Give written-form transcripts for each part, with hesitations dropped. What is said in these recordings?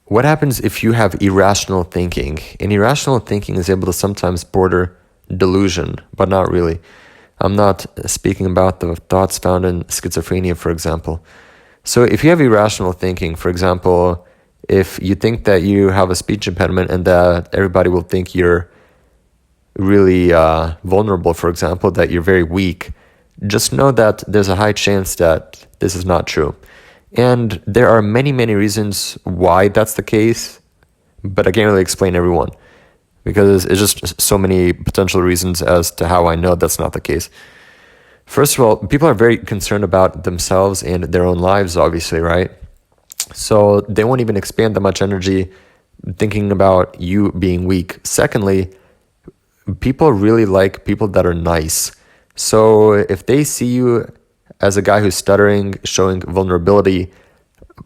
what happens if you have irrational thinking? And irrational thinking is able to sometimes border delusion, but not really. I'm not speaking about the thoughts found in schizophrenia, for example. So if you have irrational thinking, for example, if you think that you have a speech impediment and that everybody will think you're really vulnerable, for example, that you're very weak, just know that there's a high chance that this is not true. And there are many, many reasons why that's the case, but I can't really explain every one because it's just so many potential reasons as to how I know that's not the case. First of all, people are very concerned about themselves and their own lives, obviously, right? So they won't even expend that much energy thinking about you being weak. Secondly, people really like people that are nice. So if they see you as a guy who's stuttering, showing vulnerability,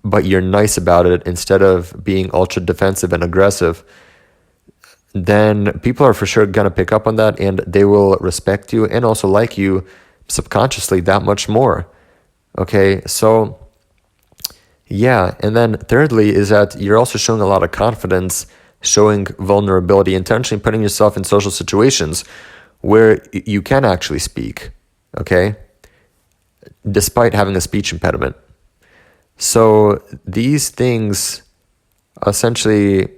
but you're nice about it instead of being ultra defensive and aggressive, then people are for sure going to pick up on that and they will respect you and also like you subconsciously that much more. Okay, so yeah. And then thirdly is that you're also showing a lot of confidence, showing vulnerability, intentionally putting yourself in social situations where you can actually speak, okay, despite having a speech impediment. So these things essentially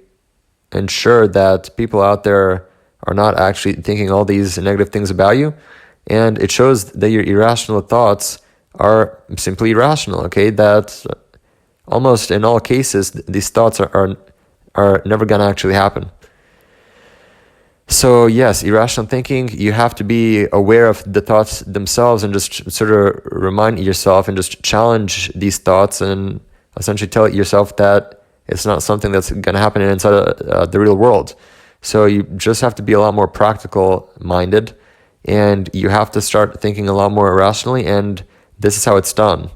ensure that people out there are not actually thinking all these negative things about you. And it shows that your irrational thoughts are simply irrational, okay? That almost in all cases, these thoughts are never going to actually happen. So yes, irrational thinking, you have to be aware of the thoughts themselves and just sort of remind yourself and just challenge these thoughts and essentially tell yourself that it's not something that's going to happen inside the real world. So you just have to be a lot more practical minded and you have to start thinking a lot more irrationally, and this is how it's done.